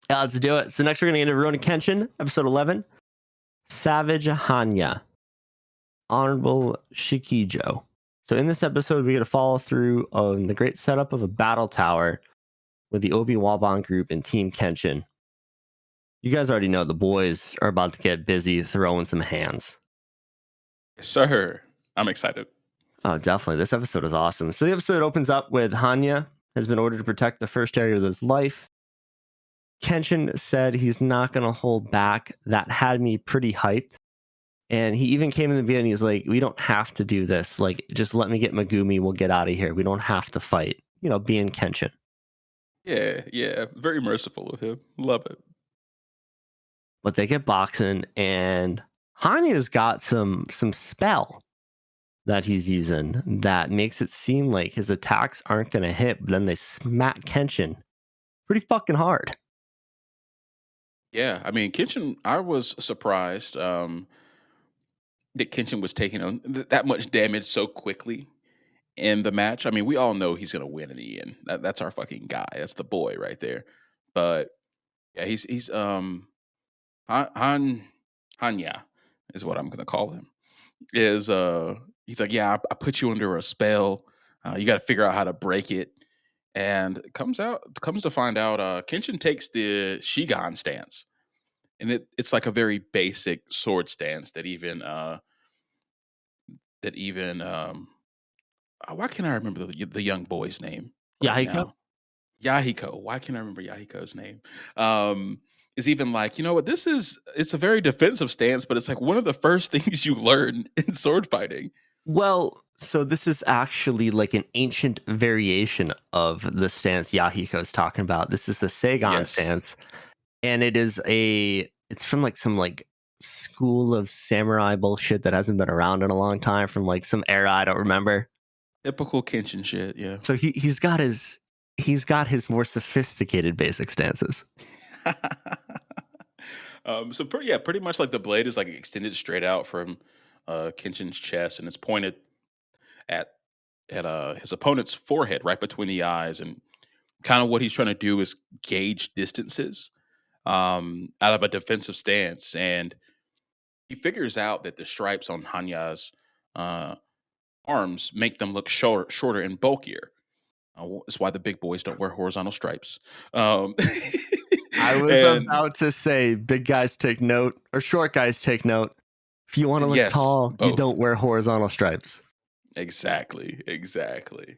Yeah, let's do it. So next we're going to get into Rurouni Kenshin, episode 11, Savage Hanya, Honorable Shikijo. So in this episode, we get to follow through on the great setup of a battle tower with the Obi-Wan group and Team Kenshin. You guys already know the boys are about to get busy throwing some hands. Yes, sir. I'm excited. Oh, definitely. This episode is awesome. So the episode opens up with Hanya has been ordered to protect the first area of his life. Kenshin said he's not going to hold back. That had me pretty hyped. And he even came in the beginning. He's like, we don't have to do this. Like, just let me get Megumi. We'll get out of here. We don't have to fight. You know, being Kenshin. Yeah. Very merciful of him. Love it. But they get boxing, and Hanya's got some spell that he's using that makes it seem like his attacks aren't going to hit, but then they smack Kenshin pretty fucking hard. Yeah, I mean, Kenshin, I was surprised that Kenshin was taking on that much damage so quickly in the match. I mean, we all know he's going to win in the end. That's our fucking guy. That's the boy right there. But yeah, he's Hanya is what I'm going to call him. Is he's like, yeah, I put you under a spell. You got to figure out how to break it. And it comes to find out, Kenshin takes the Shigan stance, and it's like a very basic sword stance that even why can't I remember the young boy's name right Yahiko? now? Yahiko. Why can't I remember Yahiko's name? Um, is even like, you know what? It's a very defensive stance, but it's like one of the first things you learn in sword fighting. Well, so this is actually like an ancient variation of the stance Yahiko's talking about. This is the Seigan Yes. stance, and it's from like some like school of samurai bullshit that hasn't been around in a long time from like some era I don't remember. Typical Kenshin shit, yeah. So he's got his more sophisticated basic stances. So pretty much like the blade is like extended straight out from Kenshin's chest, and it's pointed at his opponent's forehead, right between the eyes, and kind of what he's trying to do is gauge distances out of a defensive stance, and he figures out that the stripes on Hanya's uh, arms make them look shorter and bulkier. That's why the big boys don't wear horizontal stripes. Um, I was and about to say big guys take note or short guys take note. If you want to look yes, tall, you both. don't wear horizontal stripes. Exactly.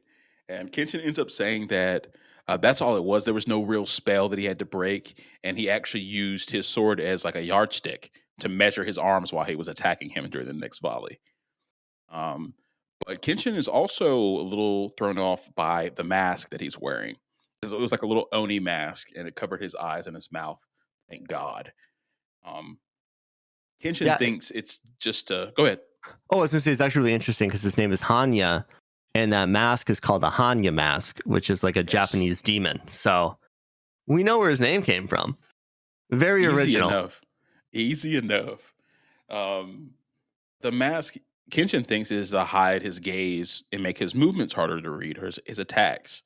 And Kenshin ends up saying that that's all it was. There was no real spell that he had to break, and he actually used his sword as like a yardstick to measure his arms while he was attacking him during the next volley. Um, but Kenshin is also a little thrown off by the mask that he's wearing. It was like a little Oni mask, and it covered his eyes and his mouth. Thank God. Um, Kenshin Yeah. thinks it's just go ahead. Oh, I was gonna say it's actually really interesting because his name is Hanya, and that mask is called a Hanya mask, which is like a Yes, Japanese demon. So we know where his name came from. Very easy original. enough. Easy enough. Um, the mask Kenshin thinks is to hide his gaze and make his movements harder to read or his attacks.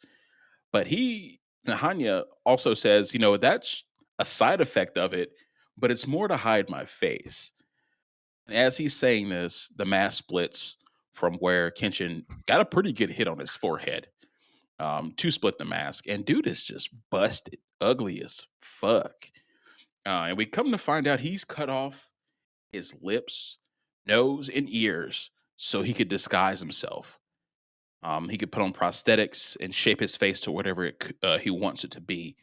But Hanya also says, that's a side effect of it, but it's more to hide my face. And as he's saying this, the mask splits from where Kenshin got a pretty good hit on his forehead to split the mask. And dude is just busted, ugly as fuck. And we come to find out he's cut off his lips, nose, and ears so he could disguise himself. He could put on prosthetics and shape his face to whatever he wants it to be,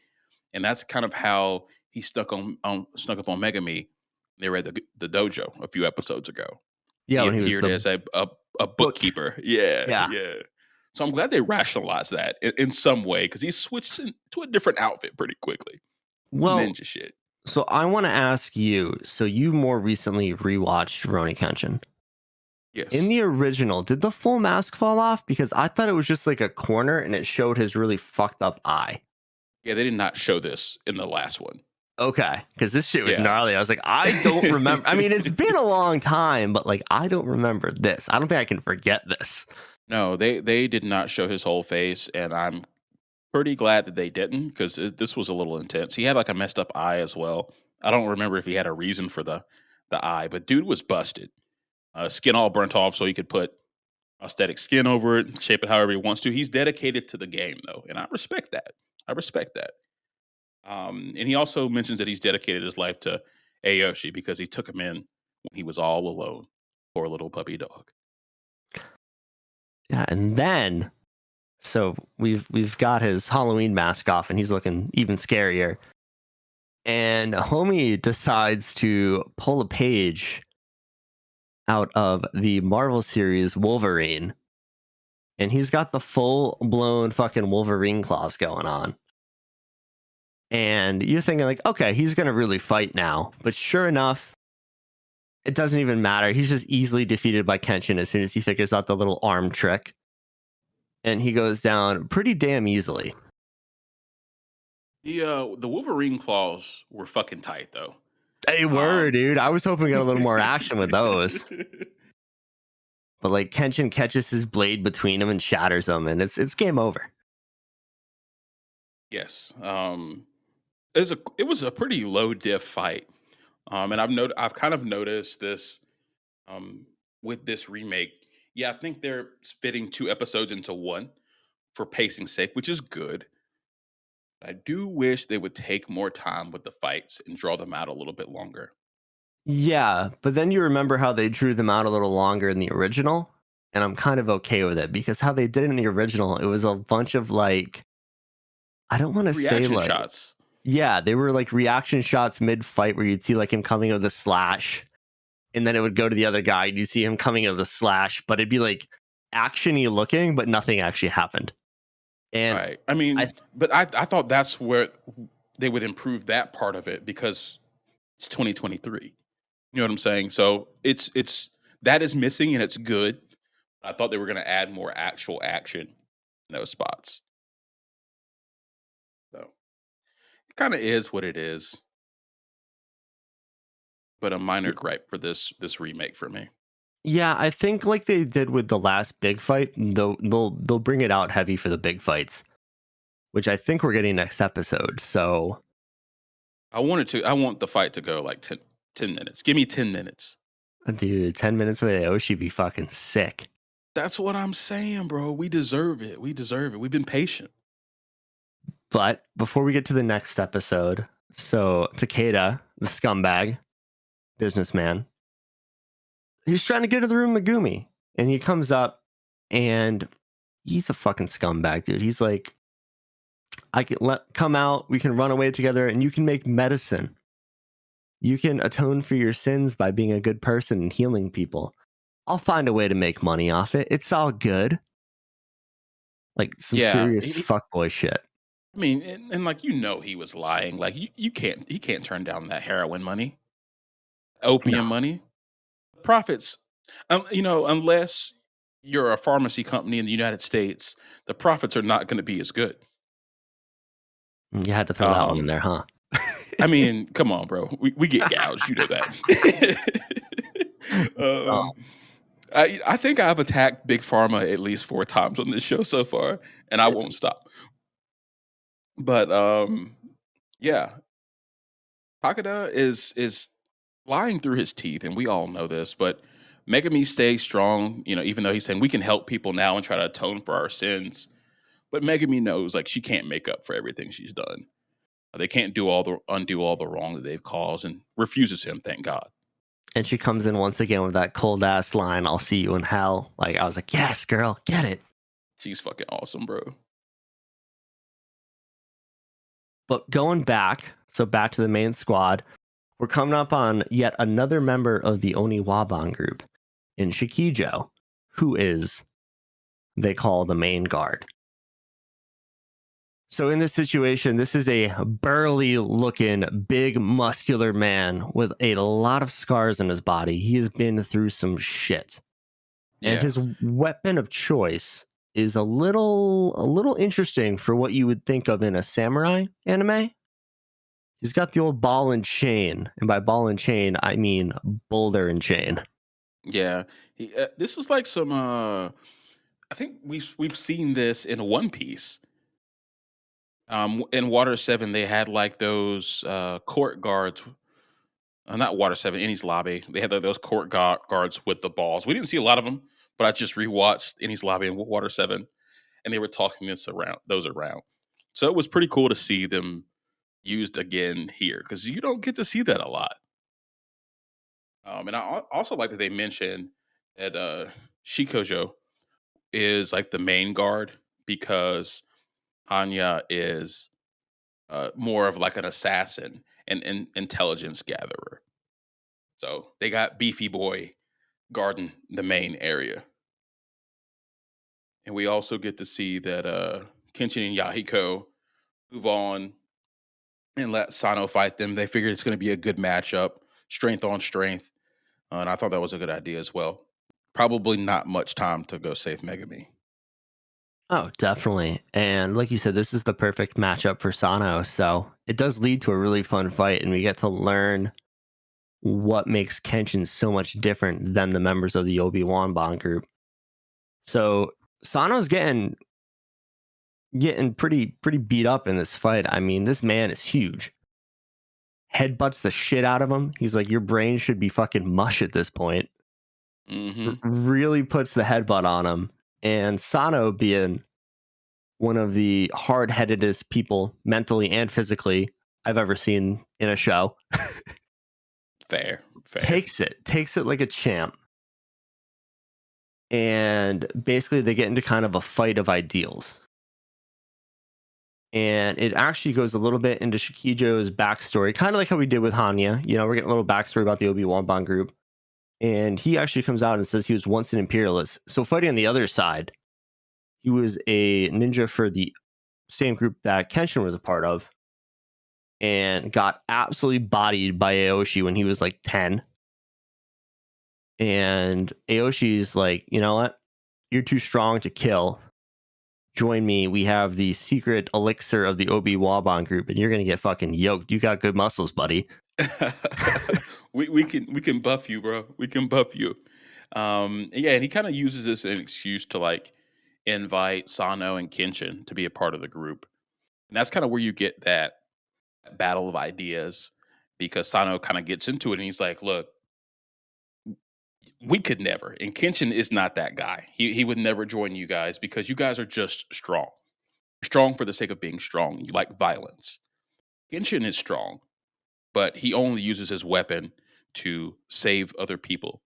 and that's kind of how he snuck up on Megami. They were at the dojo a few episodes ago. Yeah, He when he was appeared the as a book. bookkeeper. Yeah, Yeah. yeah. So I'm glad they rationalized that in some way because he switched to a different outfit pretty quickly. Some Well, ninja shit. so I want to ask you. So you more recently rewatched Rurouni Kenshin. In Yes. the original, did the full mask fall off? Because I thought it was just like a corner and it showed his really fucked up eye. Yeah, they did not show this in the last one. Okay, because this shit was Yeah. gnarly. I was like, I don't remember. I mean, it's been a long time, but like, I don't remember this. I don't think I can forget this. No, they did not show his whole face, and I'm pretty glad that they didn't because this was a little intense. He had like a messed up eye as well. I don't remember if he had a reason for the eye, but dude was busted. Skin all burnt off, so he could put aesthetic skin over it, shape it however he wants to. He's dedicated to the game though, and I respect that. I respect that. And he also mentions that he's dedicated his life to Aoshi because he took him in when he was all alone. Poor little puppy dog. Yeah, and then so we've got his Halloween mask off, and he's looking even scarier. And homie decides to pull a page out of the Marvel series Wolverine, and he's got the full blown fucking Wolverine claws going on. And you're thinking like, okay, he's gonna really fight now. But sure enough, it doesn't even matter. He's just easily defeated by Kenshin as soon as he figures out the little arm trick, and he goes down pretty damn easily. The Wolverine claws were fucking tight though. They were, dude. I was hoping to get a little more action with those. But like Kenshin catches his blade between them and shatters them, and it's game over. Yes. It was a pretty low diff fight. And I've kind of noticed this um with this remake. Yeah, I think they're fitting 2 episodes into one for pacing's sake, which is good. I do wish they would take more time with the fights and draw them out a little bit longer. Yeah, but then you remember how they drew them out a little longer in the original, and I'm kind of okay with it because how they did it in the original, it was a bunch of like I don't want to say Reaction like shots. yeah, they were like reaction shots mid fight where you'd see like him coming of the slash, and then it would go to the other guy and you see him coming of the slash, but it'd be like actiony looking, but nothing actually happened. And Right. I I mean, but I thought that's where they would improve that part of it because it's 2023. You know what I'm saying? So it's that is missing and it's good. I thought they were going to add more actual action in those spots. So it kind of is what it is, but a minor gripe for this remake for me. yeah, I think like they did with the last big fight, they'll bring it out heavy for the big fights, which I think we're getting next episode. So, I want the fight to go like 10 minutes. Give me 10 minutes. dude, 10 minutes with Aoshi be fucking sick. That's what I'm saying, bro. We deserve it. We deserve it. We've been patient. But before we get to the next episode, so Takeda, the scumbag businessman, he's trying to get to the room Megumi, and he comes up, and he's a fucking scumbag, dude. He's like, I can come out, we can run away together, and you can make medicine. You can atone for your sins by being a good person and healing people. I'll find a way to make money off it. It's all good. Like some Yeah. serious fuckboy shit. I mean, and like he was lying. Like you can't he can't turn down that heroin money, No, opium money, profits. Unless you're a pharmacy company in the United States, the profits are not going to be as good. you had to throw that one in Um, there, huh? I mean, come on, bro. We get gouged. You know that. um, I think I've attacked big pharma at least 4 times on this show so far, and I won't stop. But yeah, Takeda is lying through his teeth, and we all know this. But Megami stays strong. Even though he's saying we can help people now and try to atone for our sins, but Megami knows like she can't make up for everything she's done. They can't undo all the wrong that they've caused, and refuses him. Thank God. And she comes in once again with that cold ass line, I'll see you in hell. Like, I was like, yes, girl, get it. She's fucking awesome, bro. But going back, so back to the main squad, we're coming up on yet another member of the Oniwaban group in Shikijo, who is, they call the main guard. So in this situation, this is a burly looking, big, muscular man with a lot of scars on his body. He has been through some shit. And Yeah, his weapon of choice is a little interesting for what you would think of in a samurai anime. He's got the old ball and chain, and by ball and chain, I mean boulder and chain. yeah. This is like some. I think we've seen this in One Piece. In Water 7, they had like those court guards. Not Water 7, Innie's Lobby. They had those guards with the balls. We didn't see a lot of them, but I just rewatched Innie's Lobby and Water 7, and they were talking those around. So it was pretty cool to see them used again here because you don't get to see that a lot. And I also like that they mentioned that Shikojo is like the main guard because Hanya is more of like an assassin and intelligence gatherer. So they got Beefy Boy guarding the main area. And we also get to see that Kenshin and Yahiko move on and let Sano fight them. They figured it's going to be a good matchup, strength on strength. And I thought that was a good idea as well. Probably not much time to go save Megami. Oh, definitely. And like you said, this is the perfect matchup for Sano. So it does lead to a really fun fight, and we get to learn what makes Kenshin so much different than the members of the Obi-Wan Bond group. So Sano's getting pretty beat up in this fight. I mean, this man is huge. Headbutts the shit out of him. He's like, your brain should be fucking mush at this point. Really puts the headbutt on him. And Sano, being one of the hard-headedest people mentally and physically I've ever seen in a show, Fair. takes it like a champ. And basically they get into kind of a fight of ideals. And it actually goes a little bit into Shikijo's backstory, kind of like how we did with Hanya. You know, we're getting a little backstory about the Obi-Wan Bond group. And he actually comes out and says he was once an Imperialist. So fighting on the other side, he was a ninja for the same group that Kenshin was a part of, and got absolutely bodied by Aoshi when he was like 10. And Aoshi's like, you know what? You're too strong to kill. Join me. We have the secret elixir of the Obi-Wan group, and you're gonna get fucking yoked. You got good muscles, buddy. We can buff you, bro. We can buff you. Yeah, and he kind of uses this as an excuse to like invite Sano and Kenshin to be a part of the group. And that's kind of where you get that battle of ideas because Sano kind of gets into it and he's like, look, we could never. And Kenshin is not that guy. He would never join you guys because you guys are just strong. Strong for the sake of being strong. You like violence. Kenshin is strong, but he only uses his weapon to save other people.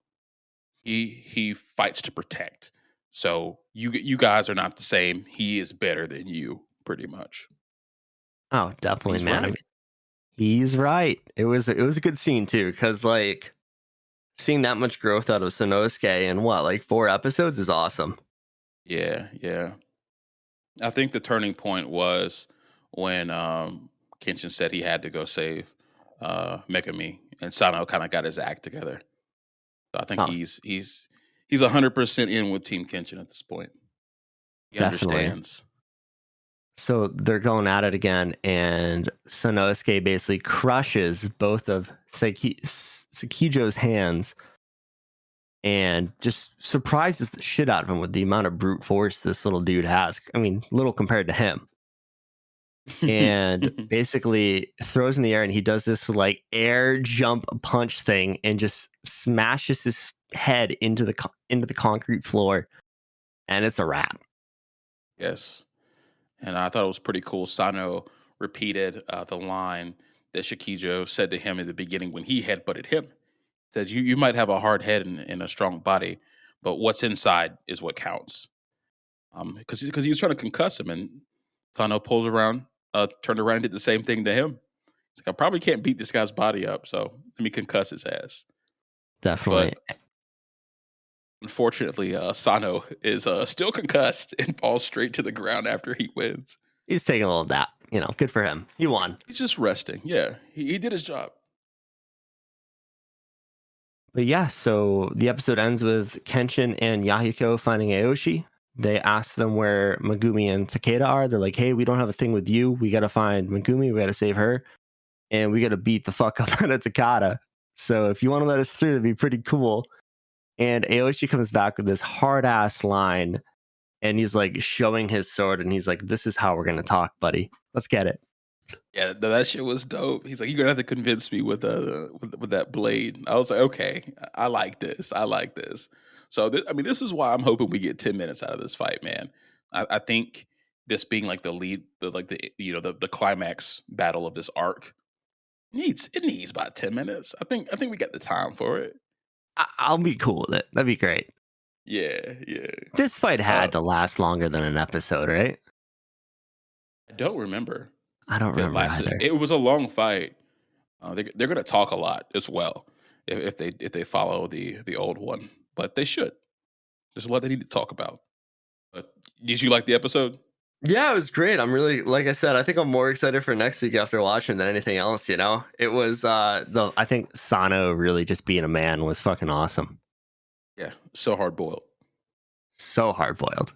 He fights to protect. So you guys are not the same. He is better than you, pretty much. Oh, definitely, He's man. I right. mean, he's right. It was a good scene too, because like seeing that much growth out of Sanosuke in what, like 4 episodes is awesome. Yeah. I think the turning point was when Kenshin said he had to go save Megami, and Sano kind of got his act together. So I think Oh, he's 100% in with Team Kenshin at this point. He definitely. understands. So they're going at it again, and Sanosuke basically crushes both of Sakijo's hands and just surprises the shit out of him with the amount of brute force this little dude has. I mean, little compared to him. And basically throws in the air, and he does this like air jump punch thing and just smashes his head into the concrete floor, and it's a wrap. Yes. And I thought it was pretty cool. Sano repeated the line that Shikijo said to him in the beginning when he headbutted him. That you might have a hard head and a strong body, but what's inside is what counts. Because he was trying to concuss him, and Sano pulls around, turned around, and did the same thing to him. He's like, I probably can't beat this guy's body up, so let me concuss his ass. Definitely. But unfortunately, Sano is still concussed and falls straight to the ground after he wins. He's taking a little nap. You know, good for him. He won. He's just resting. Yeah, he did his job. But yeah, so the episode ends with Kenshin and Yahiko finding Aoshi. They ask them where Megumi and Takeda are. They're like, hey, we don't have a thing with you. We got to find Megumi. We got to save her. And we got to beat the fuck up out of Takeda. So if you want to let us through, that'd be pretty cool. And Aoshi comes back with this hard ass line and he's like showing his sword, and he's like, "This is how we're gonna talk, buddy. Let's get it." Yeah, that shit was dope. He's like, "You're gonna have to convince me with with that blade." I was like, "Okay, I like this. I like this." So, I mean, this is why I'm hoping we get 10 minutes out of this fight, man. I think this being like the lead, the climax battle of this arc needs about 10 minutes. I think we got the time for it. I'll be cool with it. That'd be great. Yeah, yeah. This fight Uh, had to last longer than an episode, right? I don't remember I don't if it remember lasted. either. It was a long fight. They're gonna talk a lot as well if they follow the old one, but they should. There's a lot they need to talk about. But did you like the episode? Yeah, it was great. I'm really, like I said, I think I'm more excited for next week after watching than anything else, you know? It was I think Sano really just being a man was fucking awesome. Yeah, so hard boiled. So hard boiled.